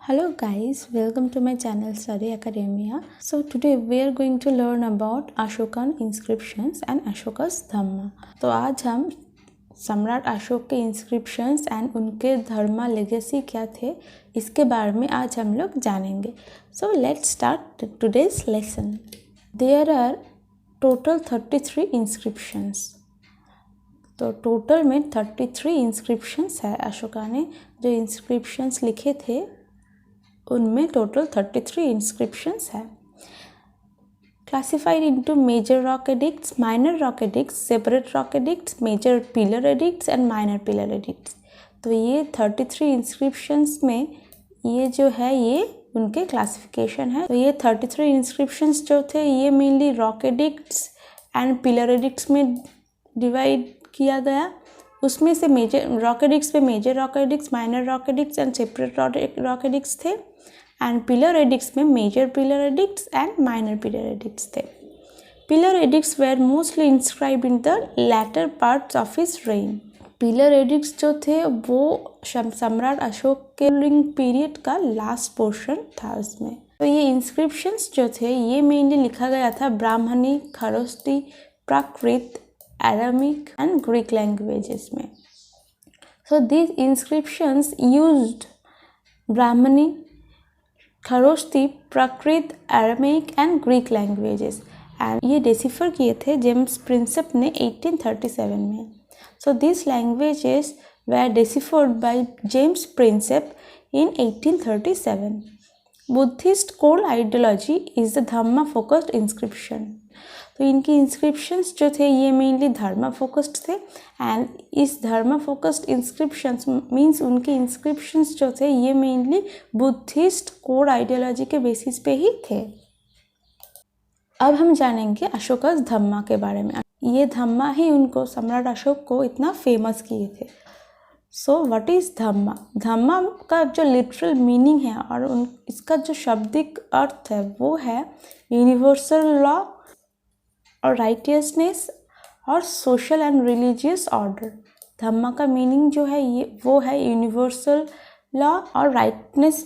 Hello guys, welcome to my channel Study Academia. So today we are going to learn about Ashokan inscriptions and Ashoka's Dhamma. तो आज हम सम्राट अशोक के inscriptions and उनके धर्मा legacy क्या थे इसके बारे में आज हम लोग जानेंगे. So let's start today's lesson. There are total 33 inscriptions. तो टोटल में 33 इंस्क्रिप्शंस है. अशोका ने जो इंस्क्रिप्शंस लिखे थे उनमें टोटल 33 इंस्क्रिप्शंस है. Classified into major rock edicts, minor rock edicts, separate rock edicts, major pillar edicts and minor pillar edicts. तो ये 33 इंस्क्रिप्शंस में ये जो है ये उनके क्लासिफिकेशन है. तो ये 33 इंस्क्रिप्शंस जो थे ये mainly rock edicts and pillar edicts में डिवाइड किया गया. उसमें से मेजर रॉक एडिक्ट्स में major rock edicts, minor rock edicts and separate rock edicts थे. एंड पिलर एडिक्ट्स में major pillar edicts and minor pillar edicts थे. Pillar edicts were mostly inscribed in the latter parts of his reign. Pillar edicts जो थे वो सम्राट अशोक के ruling period का last portion था उसमें. तो ये इंस्क्रिप्शंस जो थे ये मेनली लिखा गया था ब्राह्मणी, खरोष्टी, प्राकृत, Aramaic and Greek languages में. So these inscriptions used Brahmani, Kharoshthi, Prakrit, Aramaic and Greek languages and ये decipher किए थे जेम्स प्रिंसेप ने 1837 में. So these languages were deciphered by James Prinsep in 1837. Buddhist core ideology is the Dhamma focused inscription. तो इनकी inscriptions जो थे ये मेनली धर्मा फोकस्ड थे. एंड इस धर्मा फोकस्ड इंस्क्रिप्शंस मीन्स उनके इंस्क्रिप्शंस जो थे ये मेनली बुद्धिस्ट कोर आइडियोलॉजी के बेसिस पे ही थे. अब हम जानेंगे अशोकस धम्मा के बारे में. ये धम्मा ही उनको सम्राट अशोक को इतना फेमस किए थे. सो व्हाट इज़ धम्मा? धम्मा का जो लिटरल मीनिंग है और इसका जो शाब्दिक अर्थ है वो है यूनिवर्सल लॉ और राइटियसनेस और social and religious order. Dhamma का मीनिंग जो है ये वो है यूनिवर्सल लॉ और राइटनेस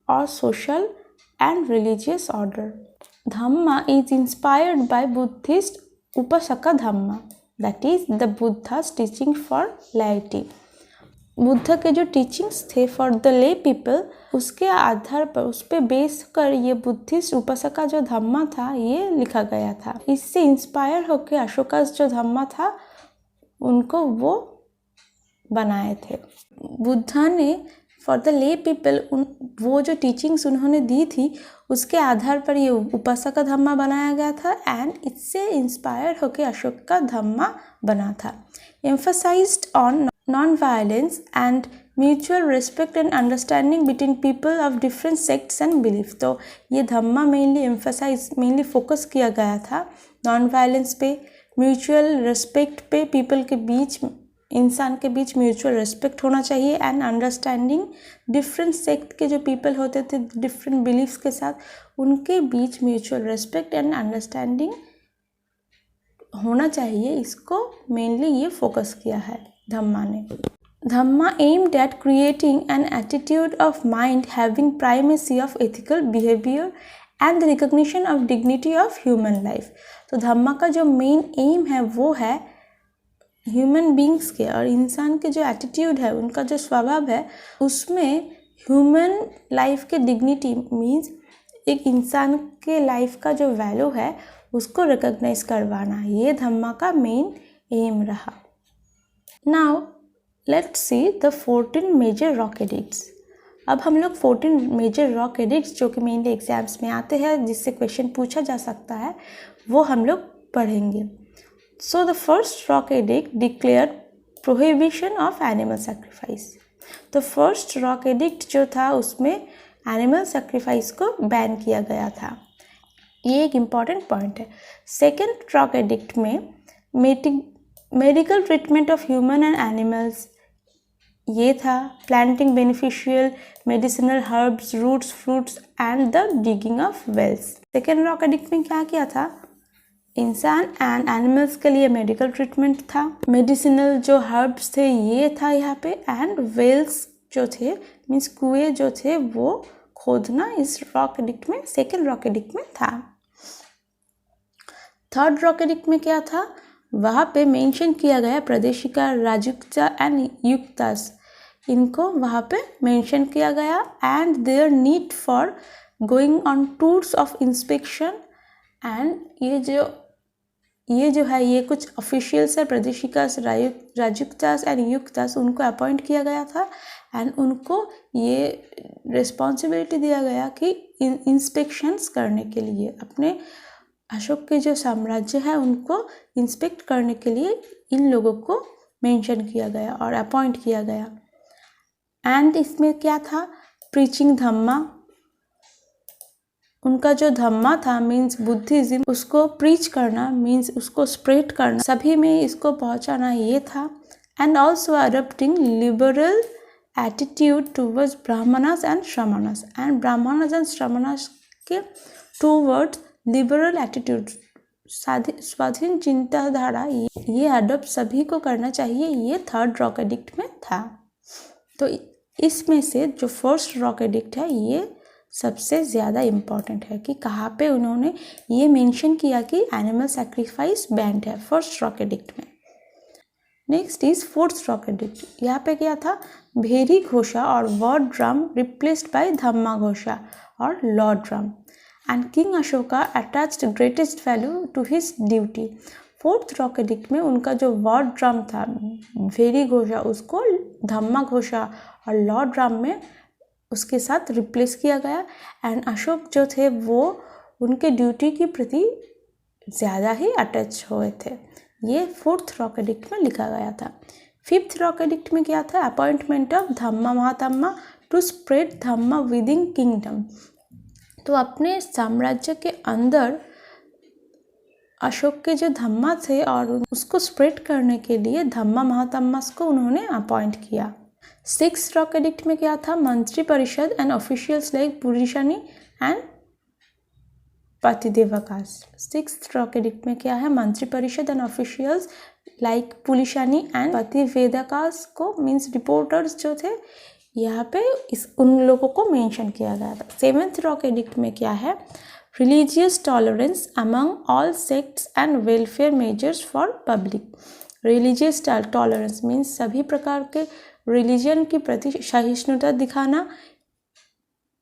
और social and religious order. Dhamma is inspired by Buddhist upasaka dhamma, that is the Buddha's teaching for laity. Buddha के जो टीचिंग्स थे फॉर द ले पीपल उसके आधार पर उस पर बेस कर ये बुद्धिस्ट उपसका जो धम्मा था ये लिखा गया था. इससे इंस्पायर होकर अशोका जो धम्मा था उनको वो बनाए थे. बुद्धा ने फॉर द ले पीपल वो जो टीचिंग्स उन्होंने दी थी उसके आधार पर ये उपसका धम्मा बनाया गया था. एंड इससे इंस्पायर होकर अशोक का धम्मा बना था. Emphasised on non-violence and mutual respect and understanding between people of different sects and beliefs. तो ये धम्मा मेनली फोकस किया गया था नॉन वायलेंस पे, म्यूचुअल रिस्पेक्ट पे, पीपल के बीच इंसान के बीच म्यूचुअल रिस्पेक्ट होना चाहिए एंड अंडरस्टैंडिंग डिफरेंट सेक्ट के जो पीपल होते थे डिफरेंट बिलीफ्स के साथ उनके बीच म्यूचुअल रिस्पेक्ट एंड अंडरस्टैंडिंग होना चाहिए. इसको मेनली ये फोकस किया है धम्मा ने. धम्मा aimed at creating an attitude of mind having primacy of ethical behavior and the recognition of dignity of human life. तो धम्मा का जो मेन एम है वो है ह्यूमन बींग्स के और इंसान के जो एटीट्यूड है उनका जो स्वभाव है उसमें ह्यूमन लाइफ के डिग्निटी मीन्स एक इंसान के लाइफ का जो वैल्यू है उसको रिकॉग्नाइज करवाना ये धम्मा का मेन एम रहा. Now let's see the 14 major rock edicts. अब हम लोग 14 मेजर रॉक एडिक्ट्स जो कि मेनली एग्जाम्स में आते हैं जिससे क्वेश्चन पूछा जा सकता है वो हम लोग पढ़ेंगे. So the first rock addict declare prohibition of animal sacrifice. तो फर्स्ट रॉक एडिक्ट जो था उसमें एनिमल सेक्रीफाइस को बैन किया गया था. ये एक इम्पॉर्टेंट पॉइंट है. सेकेंड रॉक एडिक्ट में medical treatment of human and animals ये था. Planting beneficial medicinal herbs, roots, fruits and the digging of wells. Second rock edict में क्या किया था? इंसान एंड एनिमल्स के लिए मेडिकल ट्रीटमेंट था. मेडिसिनल जो हर्ब्स थे ये था यहाँ पे एंड वेल्स जो थे मीन्स कुएं जो थे वो खोदना इस रॉक एडिक्ट में, सेकेंड रॉक एडिक्ट में था। थर्ड रॉक एडिक्ट में क्या था, वहाँ पे मेंशन किया गया प्रदेशिका राजुक्ता एंड युक्तास, इनको वहाँ पे मेंशन किया गया and there need for going on tours of inspection. And ये जो है ये कुछ ऑफिशियल्स है, प्रदेशिकास राजुक्तास एंड युक्तास, उनको अपॉइंट किया गया था एंड उनको ये रिस्पॉन्सिबिलिटी दिया गया कि इंस्पेक्शंस करने के लिए, अपने अशोक के जो साम्राज्य है उनको इंस्पेक्ट करने के लिए इन लोगों को मेंशन किया गया और अपॉइंट किया गया। एंड इसमें क्या था, प्रीचिंग धम्मा, उनका जो धम्मा था मीन्स बुद्धिज्म, उसको प्रीच करना मीन्स उसको स्प्रेड करना, सभी में इसको पहुंचाना ये था। And also adopting liberal attitude towards Brahmanas and Shramanas, and Brahmanas and Shramanas के टूवर्ड्स लिबरल एटीट्यूड, स्वाधीन चिंताधारा, ये अडॉप्ट सभी को करना चाहिए, ये थर्ड रॉक एडिक्ट में था। तो इसमें से जो फर्स्ट रॉक एडिक्ट है ये सबसे ज़्यादा इम्पॉर्टेंट है कि कहाँ पे उन्होंने ये मेंशन किया कि एनिमल सैक्रिफाइस बैंड है फर्स्ट रॉक एडिक्ट में। Next is fourth rock edict, यहाँ पे क्या था, भेरी घोषा और war drum replaced by dhamma ghosha और law drum, and king Ashoka attached greatest value to his duty. Fourth rock edict में उनका जो वर्ड ड्रम था भेरी घोषा, उसको धम्मा घोषा और लॉ ड्रम में उसके साथ रिप्लेस किया गया एंड अशोक जो थे वो उनके ड्यूटी के प्रति ज़्यादा ही अटैच हुए थे। ये फोर्थ रॉक एडिक्ट में लिखा गया था। फिफ्थ रॉक एडिक्ट में क्या था, appointment of dhamma mahamatta to spread dhamma within kingdom. तो अपने साम्राज्य के अंदर अशोक के जो धम्मा थे और उसको स्प्रेड करने के लिए धम्मा महातम्मास को उन्होंने अपॉइंट किया। सिक्स रॉक एडिक्ट में क्या था, mantri parishad and officials like pulisani and pativedakas. Six rock edict में क्या है, mantri parishad and officials like pulisani and pativedakas को मीन्स रिपोर्टर्स जो थे यहाँ पे उन लोगों को मेंशन किया गया था। सेवेंथ रॉक एडिक्ट में क्या है, religious tolerance among all sects and welfare measures for public. Religious tolerance means सभी प्रकार के रिलीजन के प्रति सहिष्णुता दिखाना,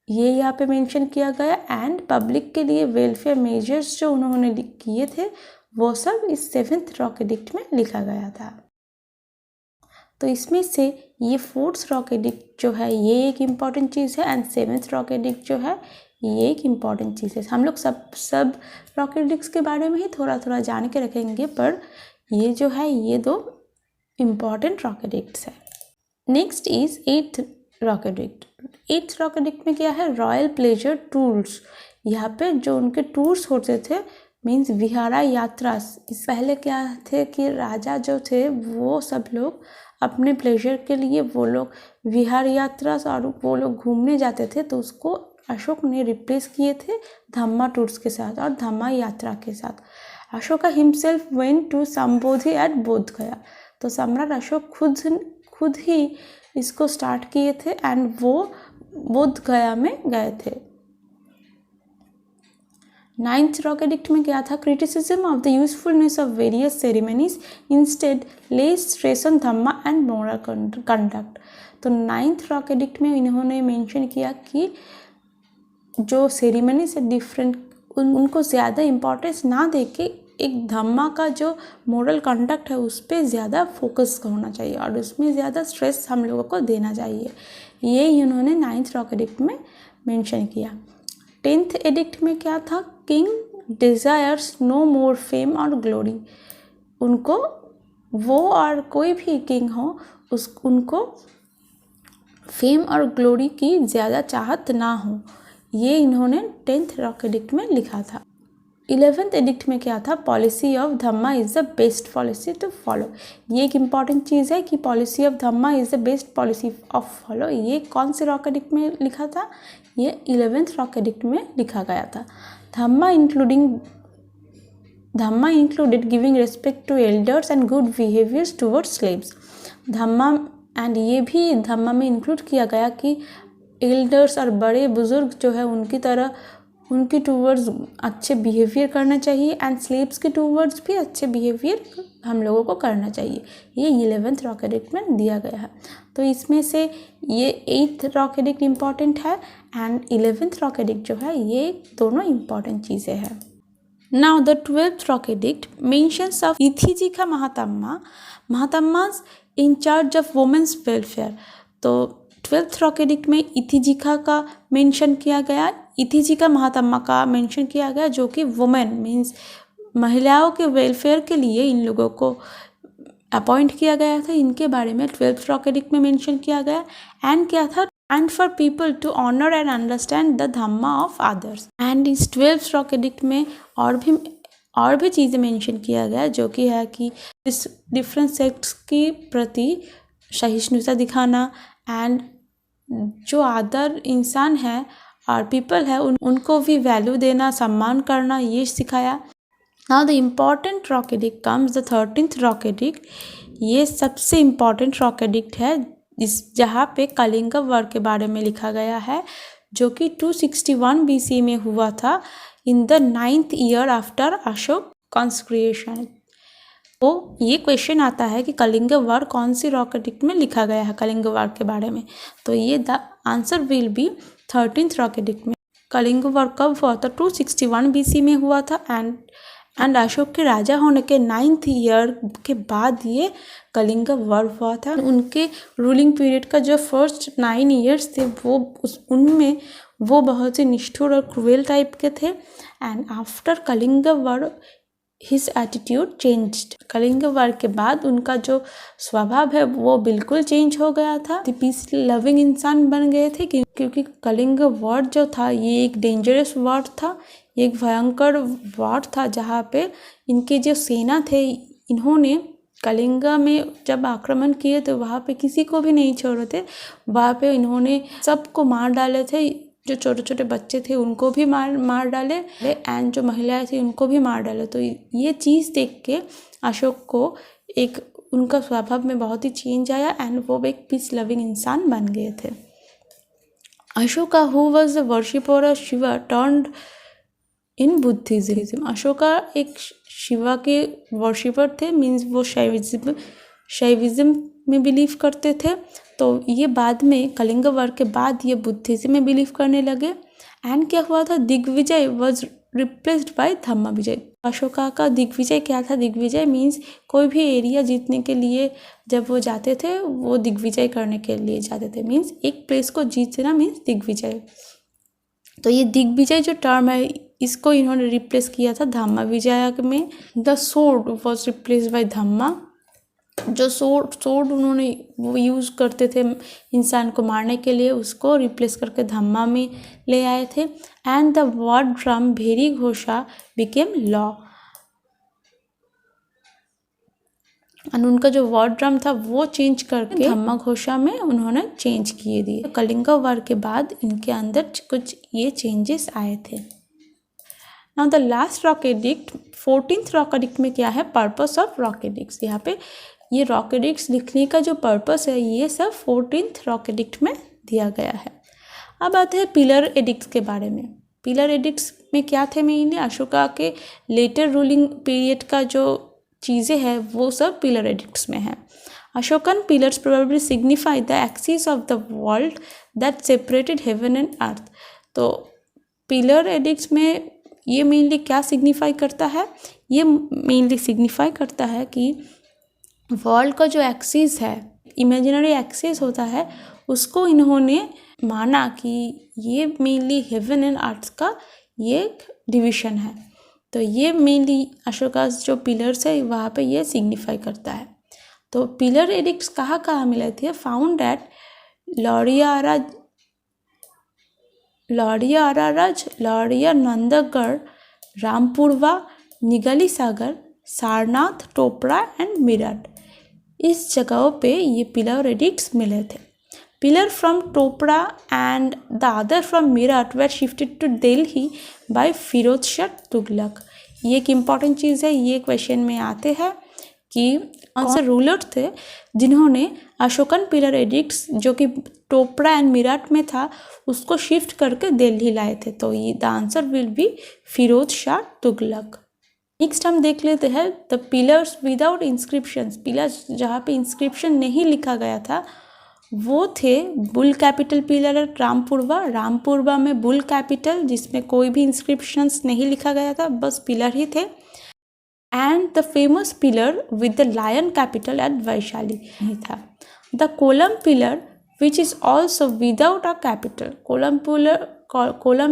ये यहाँ पे मेंशन किया गया एंड पब्लिक के लिए वेलफेयर मेजर्स जो उन्होंने किए थे वो सब इस सेवेंथ रॉक एडिक्ट में लिखा गया था। तो इसमें से ये फोर्थ रॉक एडिक्ट जो है ये एक इम्पॉर्टेंट चीज़ है एंड सेवेंथ रॉक एडिक्ट जो है ये एक इम्पॉर्टेंट चीज़ है। हम लोग सब रॉक एडिक्ट्स के बारे में ही थोड़ा थोड़ा जान के रखेंगे, पर ये जो है ये दो इम्पॉर्टेंट रॉक एडिक्ट्स है। Next is eighth rock edict. Eighth rock edict में क्या है, रॉयल प्लेजर टूर्स। यहाँ पे जो उनके टूर्स होते थे मीन्स विहारा यात्रा। इस पहले क्या थे कि राजा जो थे वो सब लोग अपने प्लेजर के लिए वो लोग विहार यात्रा और वो लोग घूमने जाते थे, तो उसको अशोक ने रिप्लेस किए थे धम्मा टूर्स के साथ और धम्मा यात्रा के साथ। Ashoka himself went to Sambodhi at Bodh Gaya. तो सम्राट अशोक खुद ही इसको स्टार्ट किए थे एंड वो बोध गया में गए थे। नाइन्थ रॉक एडिक्ट में क्या था, criticism of the usefulness of various ceremonies, instead less stress on Dhamma and moral conduct. तो नाइन्थ रॉक एडिक्ट में इन्होंने मेंशन किया कि जो सेरेमनी से डिफरेंट उनको ज़्यादा इम्पोर्टेंस ना दे के एक धम्मा का जो मोरल कंडक्ट है उस पर ज़्यादा फोकस होना चाहिए और उसमें ज़्यादा स्ट्रेस हम लोगों को देना चाहिए, ये इन्होंने नाइन्थ रॉक एडिक्ट में मेंशन किया। टेंथ एडिक्ट में क्या था, king desires no more fame और ग्लोरी। उनको वो और कोई भी किंग हो उनको फेम और ग्लोरी की ज़्यादा चाहत ना हो, ये इन्होंने टेंथ रॉक एडिक्ट में लिखा था। 11th एडिक्ट में क्या था, policy of dhamma is the best policy to follow. ये एक इम्पॉर्टेंट चीज़ है कि policy of dhamma is the best policy of follow. ये कौन से रॉक एडिक्ट में लिखा था, ये 11th रॉक एडिक्ट में लिखा गया था। Dhamma included giving respect to elders and good behaviours towards slaves. Dhamma and ये भी धम्मा में इंक्लूड किया गया कि एल्डर्स और बड़े बुजुर्ग जो है उनकी तरह उनकी टूवर्ड्स अच्छे बिहेवियर करना चाहिए एंड स्लेव्स के टूवर्ड्स भी अच्छे बिहेवियर हम लोगों को करना चाहिए। ये 11th रॉक एडिक्ट में दिया गया है। तो इसमें से ये 8th रॉक एडिक्ट इम्पॉर्टेंट है एंड 11th रॉक एडिक्ट जो है ये दोनों इम्पॉर्टेंट चीज़ें हैं। Now the 12th rock edict mentions of ithijhaka mahamattas in charge of women's welfare. तो 12th रॉक एडिक्ट में इथिजिका का मेंशन किया गया, इथिजिका महात्मा का मेंशन किया गया जो कि वुमेन मीन्स महिलाओं के वेलफेयर के लिए इन लोगों को अपॉइंट किया गया था। इनके बारे में 12th रॉक एडिक्ट में मेंशन किया गया एंड क्या था, and for people to honour and understand the dhamma of others. And इस 12th रॉक एडिक्ट में और भी चीज़ें मेंशन किया गया जो कि है कि इस डिफरेंट सेक्ट्स के प्रति सहिष्णुता दिखाना एंड जो अदर इंसान है और पीपल है उनको भी वैल्यू देना, सम्मान करना, ये सिखाया। Now the important rock edict comes the 13th rock edict. ये सबसे इम्पॉर्टेंट रॉक एडिक्ट है जहाँ पे कलिंग वॉर के बारे में लिखा गया है जो कि 261 BC में हुआ था in the 9th year after Ashok consecration. तो ये क्वेश्चन आता है कि कलिंग वॉर कौन सी रॉक एडिक्ट में लिखा गया है कलिंग वॉर के बारे में, तो ये the answer will B 13th rock edict में। कलिंग वॉर कब हुआ था? 261 BC में हुआ था एंड अशोक के राजा होने के 9th ईयर के बाद ये कलिंग वॉर हुआ था। उनके रूलिंग पीरियड का जो फर्स्ट 9 ईयर्स थे उनमें वो बहुत ही निष्ठुर और क्रूएल टाइप के थे and after Kalinga war his attitude changed. Kalinga war के बाद उनका जो स्वभाव है वो बिल्कुल चेंज हो गया था। पीस लविंग इंसान बन गए थे क्योंकि कलिंग वॉर जो था ये एक डेंजरस वॉर था, एक भयंकर वॉर था जहाँ पे इनके जो सेना थे इन्होंने कलिंग में जब आक्रमण किए तो वहाँ पे किसी को भी नहीं छोड़े थे। वहाँ पे इन्होंने सबको मार डाले थे, जो छोटे छोटे बच्चे थे उनको भी मार डाले एंड जो महिलाएं थी उनको भी मार डाले। तो ये चीज़ देख के अशोक को एक उनका स्वभाव में बहुत ही चेंज आया एंड वो एक पीस लविंग इंसान बन गए थे। Ashoka who was the worshipper of Shiva turned in Buddhism. Ashoka एक शिवा के वर्शिपर थे, मीन्स वो शैविज्म में बिलीव करते थे। तो ये बाद में कलिंग वॉर के बाद ये बुद्धिज्म में बिलीव करने लगे एंड क्या हुआ था, दिग्विजय वॉज रिप्लेस्ड बाय धम्मा विजय। अशोका का दिग्विजय क्या था? दिग्विजय मीन्स कोई भी एरिया जीतने के लिए जब वो जाते थे वो दिग्विजय करने के लिए जाते थे, मीन्स एक प्लेस को जीतना मीन्स दिग्विजय। तो ये दिग्विजय जो टर्म है इसको इन्होंने रिप्लेस किया था धम्मा विजय में। The sword was replace by dhamma. जो सोर्ड उन्होंने वो यूज़ करते थे इंसान को मारने के लिए उसको रिप्लेस करके धम्मा में ले आए थे। And the war drum very Ghosha became law. And उनका जो वॉर ड्रम था वो चेंज करके धम्मा घोषा में उन्होंने चेंज किए दिए। कलिंग वॉर के बाद इनके अंदर कुछ ये चेंजेस आए थे। Now the last rock edict 14th rock edict में क्या है, पर्पस ऑफ रॉक एडिक्ट्स। यहाँ पे ये रॉक एडिक्ट्स लिखने का जो पर्पस है ये सब 14th रॉक एडिक्ट में दिया गया है। अब आते हैं पिलर एडिक्ट्स के बारे में। पिलर एडिक्ट्स में क्या थे, मेनली अशोका के लेटर रूलिंग पीरियड का जो चीज़ें हैं वो सब पिलर एडिक्ट्स में है। Ashokan pillars probably signify the axis of the world that separated heaven and earth. तो पिलर एडिक्ट्स में ये मेनली क्या सिग्निफाई करता है, ये मेनली सिग्निफाई करता है कि वर्ल्ड का जो एक्सिस है, इमेजिनरी एक्सिस होता है, उसको इन्होंने माना कि ये मेनली हेवन एंड अर्थ का ये एक डिवीज़न है। तो ये मेनली अशोका जो पिलर्स है वहाँ पे ये सिग्निफाई करता है। तो पिलर एडिक्ट्स कहाँ कहाँ मिले थे? Found at Lauriya Nandangarh, Rampurva, Nigali Sagar, Sarnath, Topra and Meerut. इस जगहों पे ये पिलर एडिक्ट्स मिले थे। Pillar from Topra and the other from Meerut were shifted to Delhi by Firoz Shah Tughlaq. ये एक इम्पॉर्टेंट चीज़ है, ये क्वेश्चन में आते हैं कि कौन से रूलर थे जिन्होंने अशोकन पिलर एडिक्ट्स जो कि टोपरा एंड मीरठ में था उसको शिफ्ट करके दिल्ली लाए थे। तो ये the answer will be Firoz Shah Tughlaq. Next हम देख लेते हैं the pillars without inscriptions. Pillars जहाँ पे इंस्क्रिप्शन नहीं लिखा गया था वो थे bull capital pillar at Rampurva. Rampurva में बुल कैपिटल जिसमें कोई भी इंस्क्रिप्शंस नहीं लिखा गया था, बस पिलर ही थे। And the famous pillar with the lion capital at Vaishali नहीं था। The column pillar which is also without a capital. Column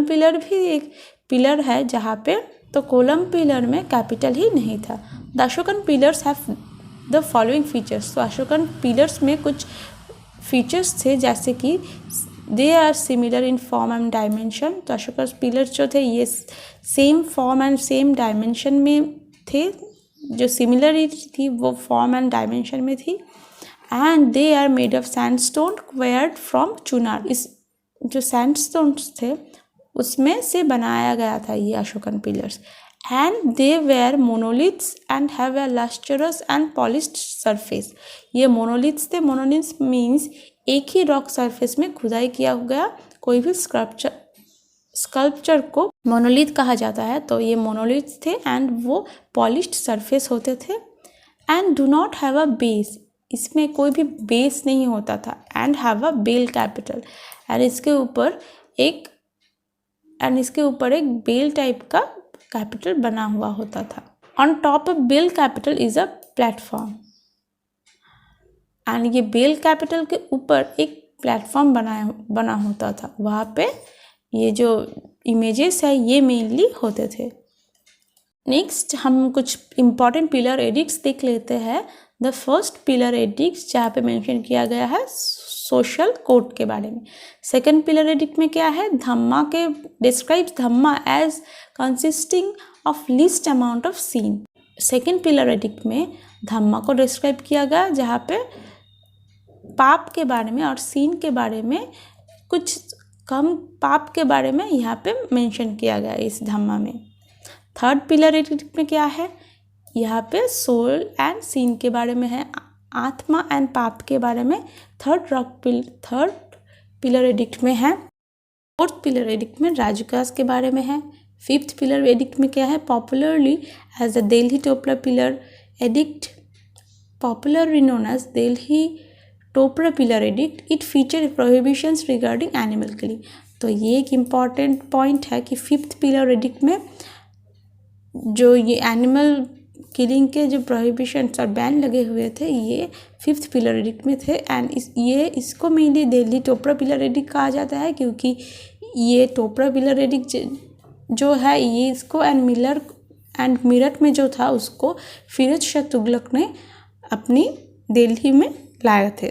pillar भी एक पिलर है जहाँ पे, तो कोलम पिलर में कैपिटल ही नहीं था। The Ashokan pillars have the following features. तो अशोकन पिलर्स में कुछ फीचर्स थे जैसे कि they are similar in form and dimension. तो अशोकन पिलर्स जो थे ये same form and same dimension में थे, जो सिमिलरिटी थी वो फॉर्म एंड डायमेंशन में थी। And they are made of sandstone quarried from Chunar. इस जो सैंडस्टोन्स थे उसमें से बनाया गया था ये Ashokan pillars. And they were monoliths and have a lustrous and polished surface. ये मोनोलिथ्स थे। मोनोलिथ्स मीन्स एक ही रॉक सरफेस में खुदाई किया गया कोई भी स्कल्पचर को मोनोलिथ कहा जाता है। तो ये मोनोलिथ्स थे एंड वो पॉलिश्ड सरफेस होते थे। And do not have a base. इसमें कोई भी बेस नहीं होता था। And have a bell capital. एंड इसके ऊपर एक बेल टाइप का कैपिटल बना हुआ होता था। On top of bell capital is a platform. And ये बेल कैपिटल के ऊपर एक प्लेटफॉर्म बना होता था। वहाँ पे ये जो इमेजेस है ये मेनली होते थे। नेक्स्ट हम कुछ इम्पॉर्टेंट पिलर एडिक्ट्स देख लेते हैं। द फर्स्ट पिलर एडिक्ट जहाँ पे मेंशन किया गया है सोशल कोड के बारे में। सेकंड पिलर एडिक्ट में क्या है, धम्मा के describes Dhamma as consisting of least amount of sin. Second pillar edict में धम्मा को डिस्क्राइब किया गया जहाँ पे पाप के बारे में और सीन के बारे में कुछ कम पाप के बारे में यहाँ पे मेंशन किया गया इस धम्मा में। थर्ड पिलर एडिक्ट में क्या है, यहाँ पे सोल एंड सीन के बारे में है, आत्मा एंड पाप के बारे में थर्ड पिलर एडिक्ट में है। फोर्थ पिलर एडिक्ट में राजकाज के बारे में है। फिफ्थ पिलर एडिक्ट में क्या है, popularly as the Delhi Topra pillar edict, popularly known as Delhi Topra pillar edict, it feature prohibitions regarding animal killing. तो ये एक इम्पॉर्टेंट पॉइंट है कि फिफ्थ पिलर एडिक्ट में जो ये एनिमल किलिंग के जो प्रोहिबिशंस और बैन लगे हुए थे ये फिफ्थ पिलर एडिक्ट में थे। एंड इसको mainly Delhi Topra pillar addict कहा जाता है क्योंकि ये टोपरा पिलर एडिक्ट जो है ये इसको एंड मीरठ में जो था उसको फिरोज शाह तुगलक ने अपनी दिल्ली में लाए थे।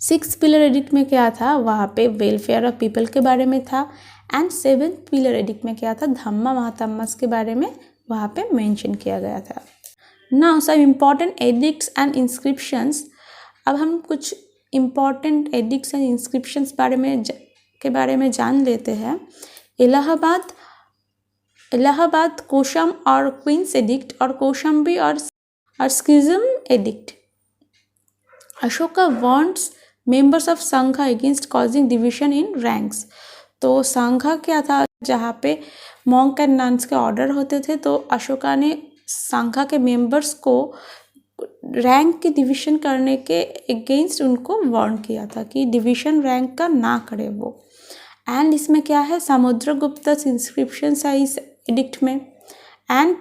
सिक्स पिलर एडिक्ट में क्या था, वहाँ पे वेलफेयर ऑफ पीपल के बारे में था। एंड सेवेंथ पिलर एडिक्ट में क्या था, धम्मा महातम्मस के बारे में वहाँ पे मेंशन किया गया था। Now some important edicts and inscriptions. अब हम कुछ इम्पॉर्टेंट एडिक्ट्स एंड इंस्क्रिप्शंस के बारे में जान लेते हैं। इलाहाबाद कोशम और क्वींस एडिक्ट और कौशाम्बी और schism edict. Ashoka wants members of sangha against causing division in ranks. तो संघा क्या था, जहाँ पे मॉन्क एंड नन्स के ऑर्डर होते थे, तो अशोका ने संघा के मेंबर्स को रैंक की डिवीजन करने के अगेंस्ट उनको वार्न किया था कि डिवीजन रैंक का ना करे वो। एंड इसमें क्या है, समुद्रगुप्त इंस्क्रिप्शन है इस एडिक्ट में। And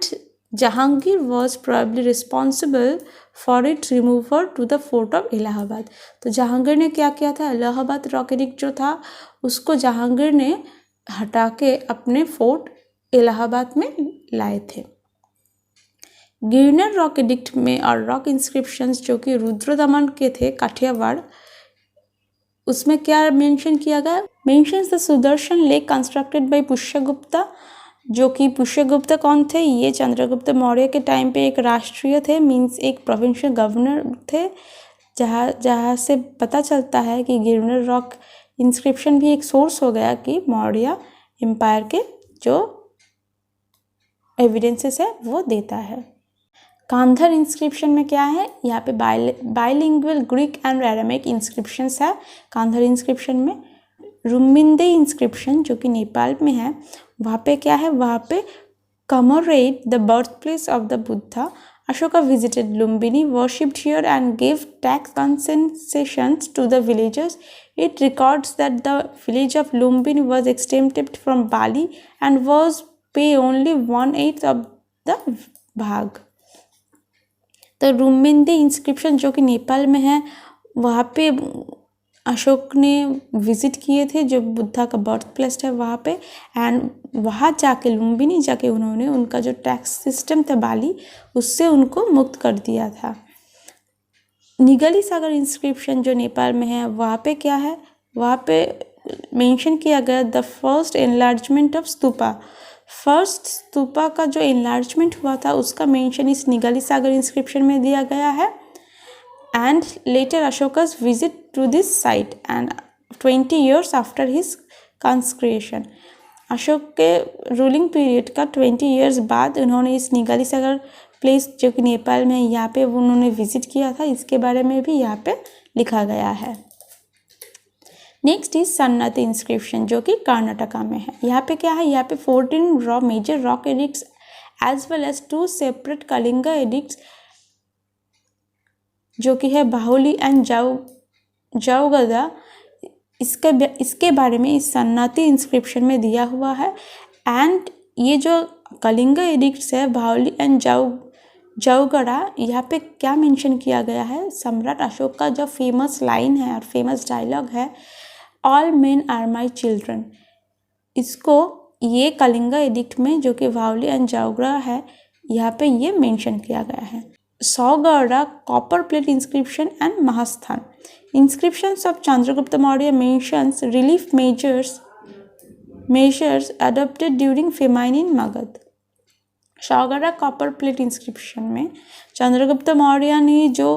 Jahangir was probably responsible for it removal to the fort of Allahabad. तो जहांगीर ने क्या किया था, इलाहाबाद रॉक एडिक्ट जो था उसको जहांगीर ने हटा के अपने फोर्ट इलाहाबाद में लाए थे। गिरनर रॉक एडिक्ट में और रॉक इंस्क्रिप्शंस जो कि रुद्रदमन के थे काठियावाड़, उसमें क्या मेंशन किया गया, mentions the Sudarshan lake constructed by Pushyagupta. जो कि पुष्यगुप्त कौन थे, ये चंद्रगुप्त मौर्य के टाइम पे एक राष्ट्रीय थे, मीन्स एक प्रोविंशियल गवर्नर थे। जहाँ से पता चलता है कि गिरनर रॉक इंस्क्रिप्शन भी एक सोर्स हो गया कि मौर्य एम्पायर के जो एविडेंसेस है वो देता है। कांधर इंस्क्रिप्शन में क्या है, यहाँ पे bilingual Greek and Aramaic inscriptions है कांधर इंस्क्रिप्शन में। रुम्बिंदे इंस्क्रिप्शन जो कि नेपाल में है, वहाँ पे क्या है, वहाँ पे commemorate the birthplace of the Buddha. Ashoka visited Lumbini, worshipped here and gave tax concessions to the villagers. It records that the village of Lumbini was exempted from Bali and was pay only 1/8 of the भाग। तो रुम्बिंदी inscription जो कि नेपाल में है, वहाँ पे अशोक ने visit किए थे जो बुद्धा का बर्थ प्लेस है वहाँ पे, एंड वहाँ जाके लुम्बिनी जाके उन्होंने उनका जो टैक्स सिस्टम था बाली, उससे उनको मुक्त कर दिया था। निगली सागर इंस्क्रिप्शन जो नेपाल में है, वहाँ पे क्या है, वहाँ पे मेंशन किया गया the first enlargement of stupa. First stupa का जो एनलार्जमेंट हुआ था उसका मेंशन इस निगली सागर इंस्क्रिप्शन में दिया गया है। And later Ashoka's visit to this site and 20 years after his consecration, Ashok के रूलिंग पीरियड का 20 इयर्स बाद उन्होंने इस निगली सागर प्लेस जो कि नेपाल में है, यहाँ पे उन्होंने विजिट किया था। इसके बारे में भी यहाँ पे लिखा गया है। नेक्स्ट इज सन्नति इंस्क्रिप्शन जो कि कर्नाटका में है। यहाँ पे क्या है, यहाँ पे 14 major rock edicts as well as 2 separate Kalinga edicts जो कि है बाहुली एंड जाऊगदा, इसके बारे में इस सन्नति इंस्क्रिप्शन में दिया हुआ है। एंड ये जो कलिंगा एडिक्ट्स है बाहुली एंड जाऊगड़ा, यहाँ पे क्या मेंशन किया गया है, सम्राट अशोक का जो फेमस लाइन है और फेमस डायलॉग है, all men are my children, इसको ये कलिंगा एडिक्ट में जो कि बाहुली एंड जाऊगड़ा है, यहाँ पे ये मेंशन किया गया है। Saugada copper plate inscription and Mahasthan. Inscriptions of Chandragupta Maurya mentions relief measures adopted during famine in Magad. Saugada copper plate inscription में चंद्रगुप्त मौर्य ने जो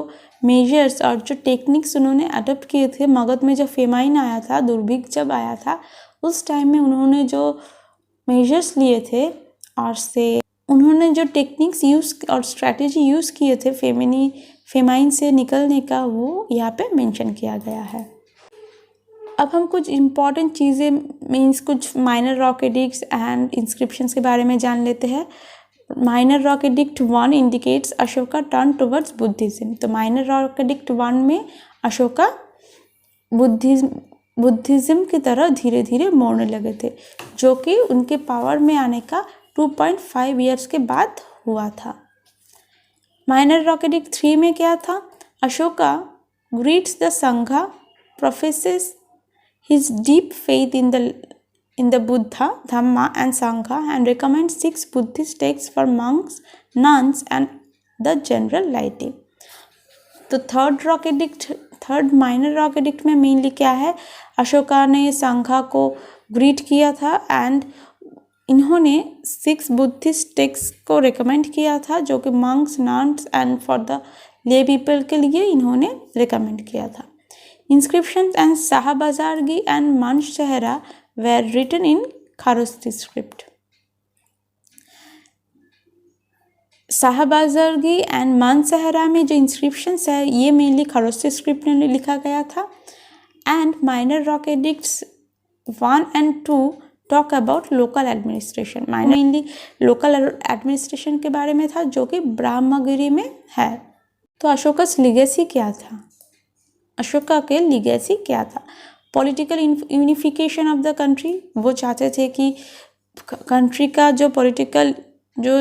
मेजर्स और जो टेक्निक्स उन्होंने अडोप्ट किए थे, मगध में जब फेमाइन आया था, दुर्भिक्ष जब आया था, उस टाइम में उन्होंने जो मेजर्स लिए थे और से उन्होंने जो टेक्निक्स यूज़ और स्ट्रैटेजी यूज़ किए थे फेमाइन से निकलने का, वो यहाँ पे मेंशन किया गया है। अब हम कुछ इम्पॉर्टेंट चीज़ें मीन्स कुछ minor rock edicts and inscriptions के बारे में जान लेते हैं। Minor rock addict 1 indicates Ashoka turn towards Buddhism. तो माइनर रॉक एडिक्ट 1 में अशोका बुद्धिज्म की तरह धीरे धीरे मोड़ने लगे थे, जो कि उनके पावर में आने का 2.5 ईयर्स के बाद हुआ था। माइनर रॉक एडिक्ट 3 में क्या था, Ashoka greets the sangha, professes his deep faith in the Buddha, dhamma and sangha and recommends 6 Buddhist text for monks, nuns and the general laity. तो थर्ड माइनर रॉक एडिक्ट में मेनली क्या है, अशोका ने संघा को ग्रीट किया था एंड इन्होंने 6 बुद्धिस्ट टेक्स्ट को रिकमेंड किया था, जो कि monks, nuns and for the lay people के लिए इन्होंने रिकमेंड किया था। Inscription and Shahbazgarhi and Mansehra were written in Kharosthi script. Shahbazgarhi and Mansehra में जो इंस्क्रिप्शंस है, ये मेनली खारोस्ती स्क्रिप्ट में लिखा गया था। And minor rock addicts 1 and 2 talk about local administration. Mainly local administration के बारे में था, जो कि ब्रह्मगिरी में है। तो अशोका's लीगेसी क्या था, अशोका के लीगेसी क्या था, political unification of the country. वो चाहते थे कि कंट्री का जो पॉलिटिकल जो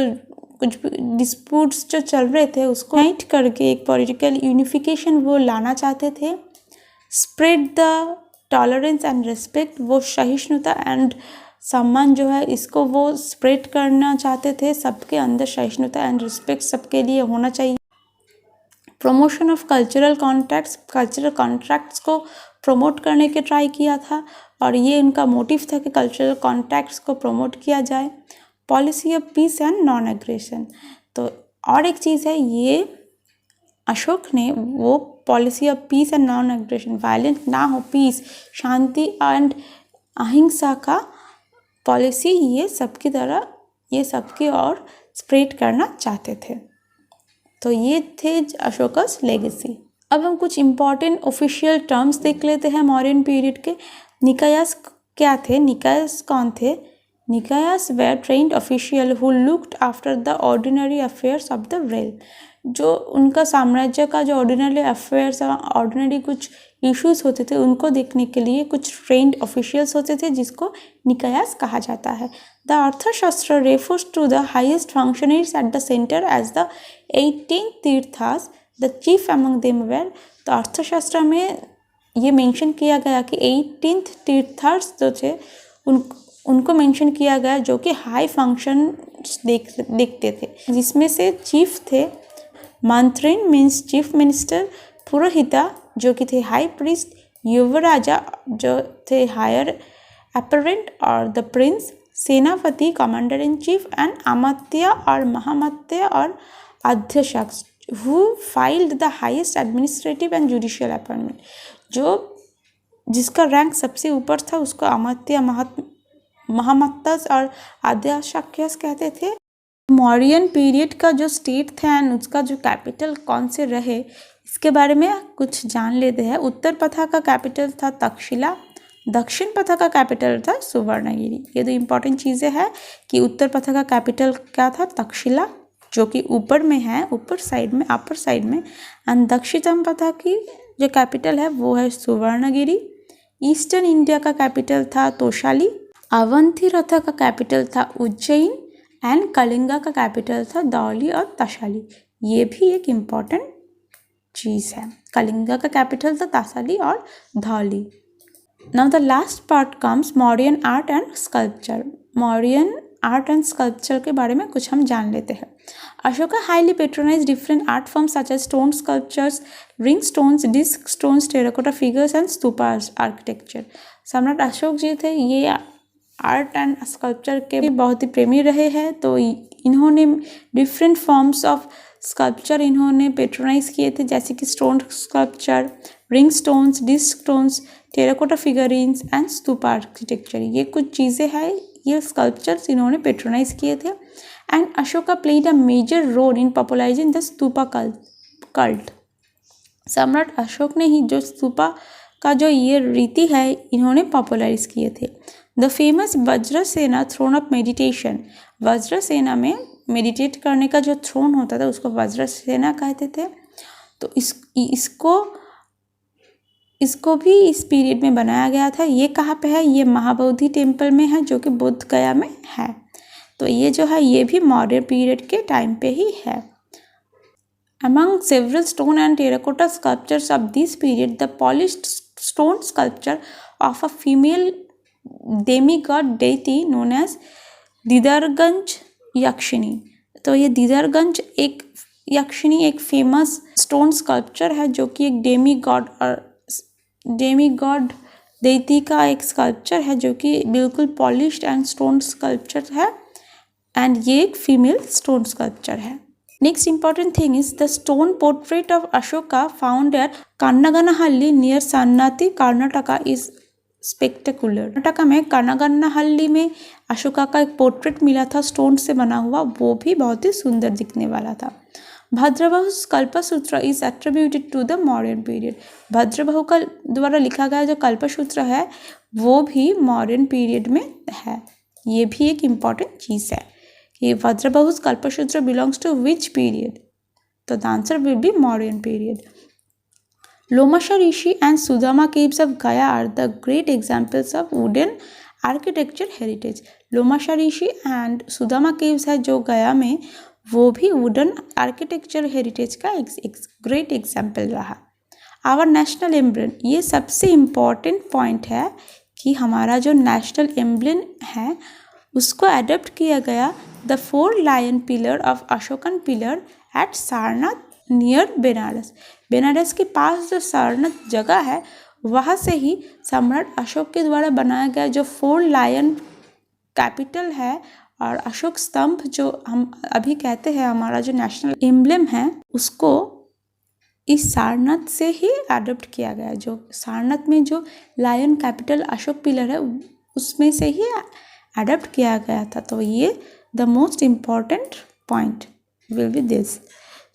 कुछ डिस्प्यूट्स जो चल रहे थे उसको यूनाइट करके एक पॉलिटिकल यूनिफिकेशन वो लाना चाहते थे। Spread the tolerance and respect, वो सहिष्णुता एंड सम्मान जो है इसको वो स्प्रेड करना चाहते थे। सबके अंदर सहिष्णुता एंड रिस्पेक्ट सबके लिए होना चाहिए। प्रमोशन ऑफ कल्चरल कॉन्ट्रैक्ट्स को प्रमोट करने के ट्राई किया था और ये उनका मोटिव था कि कल्चरल कॉन्ट्रैक्ट्स को प्रमोट किया जाए। Policy of peace and non aggression, तो और एक चीज़ है, ये अशोक ने वो policy of peace and non aggression, violent ना हो, पीस, शांति एंड अहिंसा का पॉलिसी ये सबकी तरह ये सबकी ओर स्प्रेड करना चाहते थे। तो ये थे अशोकास लेगेसी। अब हम कुछ इम्पॉर्टेंट ऑफिशियल टर्म्स देख लेते हैं मौर्यन पीरियड के। निकायास क्या थे? निकायास कौन थे? Nikayas were trained official who looked after the ordinary affairs of the realm. जो उनका साम्राज्य का जो ऑर्डिनरी अफेयर्स, ऑर्डिनरी कुछ इश्यूज होते थे उनको देखने के लिए कुछ ट्रेंड ऑफिशियल्स होते थे जिसको निकायास कहा जाता है। The Arthashastra refers to the highest functionaries at the centre as the 18 tirthas, the chief among them were. तो अर्थशास्त्र में ये मेंशन किया गया कि 18 तीर्थास जो थे उनको मेंशन किया गया जो कि हाई फंक्शन देखते थे, जिसमें से चीफ थे मंत्रिन मीन्स चीफ मिनिस्टर, पुरोहिता जो कि थे हाई प्रीस्ट, युवराजा जो थे हायर अपरेंट और द प्रिंस, सेनापति कमांडर इन चीफ एंड अमात्य और महामत्य और अध्यक्ष who filed the highest administrative and judicial appointment. जो जिसका रैंक सबसे ऊपर था उसको अमात्य, महामत्य और अध्यक्ष कहते थे। मौर्यन पीरियड का जो स्टेट था एंड उसका जो कैपिटल कौन से रहे इसके बारे में कुछ जान लेते हैं। उत्तर प्रथा का कैपिटल था तक्षशिला, दक्षिण प्रथा का कैपिटल था सुवर्णगिरी। ये दो इम्पॉर्टेंट चीज़ें हैं कि उत्तर प्रथा का कैपिटल क्या था? तक्षशिला, जो कि ऊपर में है, ऊपर साइड में, अपर साइड में। एंड दक्षिण प्रथा की जो कैपिटल है वो है सुवर्णगिरी। ईस्टर्न इंडिया का कैपिटल था तोशाली। अवंती रथा का कैपिटल था उज्जैन एंड कलिंगा का कैपिटल था धौली और तशाली। ये भी एक इम्पॉर्टेंट चीज़ है। कलिंगा का कैपिटल था तशाली और Dhauli. Now the last part comes Mauryan art and sculpture. Mauryan art and sculpture के बारे में कुछ हम जान लेते हैं। Ashoka highly patronise different art forms such as stone sculptures, ring stones, disc stones, terracotta figures and stupa architecture. सम्राट अशोक जी थे ये आर्ट एंड स्कल्पचर के बहुत ही प्रेमी रहे हैं, तो इन्होंने डिफरेंट फॉर्म्स ऑफ स्कल्पचर इन्होंने पेट्रोनाइज किए थे, जैसे कि stone sculpture, ring stones, disc stones, terracotta figurines and stupa architecture. ये कुछ चीज़ें हैं, ये स्कल्पचर्स इन्होंने पेट्रोनाइज किए थे। And Ashoka played a major role in popularising the stupa cult. सम्राट अशोक ने ही जो स्तूपा का जो ये रीति है इन्होंने पॉपुलराइज किए थे। The famous Vajrasana throne of meditation. Vajrasana में मेडिटेट करने का जो थ्रोन होता था उसको वज्रसेना कहते थे। तो इसको भी इस पीरियड में बनाया गया था। ये कहाँ पे है? ये महाबोधि टेम्पल में है जो कि बोध गया में है। तो ये जो है ये भी मौर्य पीरियड के टाइम पे ही है। Among several stone and terracotta sculptures of this period, the polished stone sculpture of a female demigod deity known as Didarganj यक्षिणी। तो ये दीदारगंज एक यक्षिणी एक फेमस स्टोन स्कल्पचर है जो कि एक डेमीगॉड देती का एक स्कल्पचर है जो कि बिल्कुल पॉलिश्ड एंड स्टोन स्कल्पचर है, एंड ये एक फीमेल स्टोन स्कल्पचर है। Next important thing is the stone portrait of Ashoka found at Kannaganahalli near Sannati, Karnataka is spectacular। Karnataka में kannaganahalli में अशोका का एक पोर्ट्रेट मिला था स्टोन से बना हुआ, वो भी बहुत ही सुंदर दिखने वाला था। Bhadrabahu's Kalpasutra is attributed to the Mauryan period. Bhadrabahu का द्वारा लिखा गया जो कल्पसूत्र है वो भी मौर्यन पीरियड में है। ये भी एक इम्पॉर्टेंट चीज़ है कि Vajrabahu's Kalpasutra belongs to which period? So the answer will be Mauryan period. Lomasha Rishi and Sudama caves of Gaya are the great examples of wooden architecture heritage. Lomasha Rishi and Sudama caves है जो गया में, वो भी wooden architecture heritage का एक great example रहा। Our national emblem, ये सबसे important point है कि हमारा जो national emblem है उसको अडॉप्ट किया गया the 4 lion pillar of Ashokan pillar at Sarnath near Benaras. Benaras के पास जो सारनाथ जगह है वहाँ से ही सम्राट अशोक के द्वारा बनाया गया जो 4 लायन कैपिटल है और अशोक स्तंभ जो हम अभी कहते हैं हमारा जो नेशनल एम्ब्लेम है उसको इस सारनाथ से ही अडॉप्ट किया गया। जो सारनाथ में जो लायन कैपिटल अशोक पिलर है उसमें से ही अडॉप्ट किया गया था। तो ये the most important point will be this.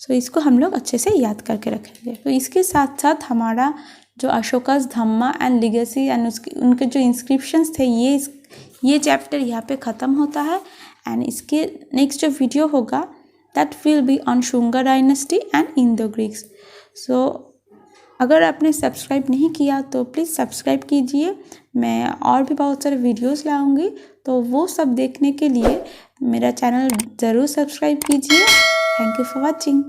So इसको हम लोग अच्छे से याद करके रखेंगे। तो इसके साथ साथ हमारा जो अशोकास धम्मा एंड लिगेसी एंड उनके जो इंस्क्रिप्शंस थे ये चैप्टर यहाँ पे ख़त्म होता है। एंड इसके नेक्स्ट जो वीडियो होगा that will be on Shunga dynasty and Indo Greeks. So अगर आपने सब्सक्राइब नहीं किया तो प्लीज़ सब्सक्राइब कीजिए। मैं और भी बहुत सारे वीडियोस लाऊंगी, तो वो सब देखने के लिए मेरा चैनल ज़रूर सब्सक्राइब कीजिए। Thank you for watching.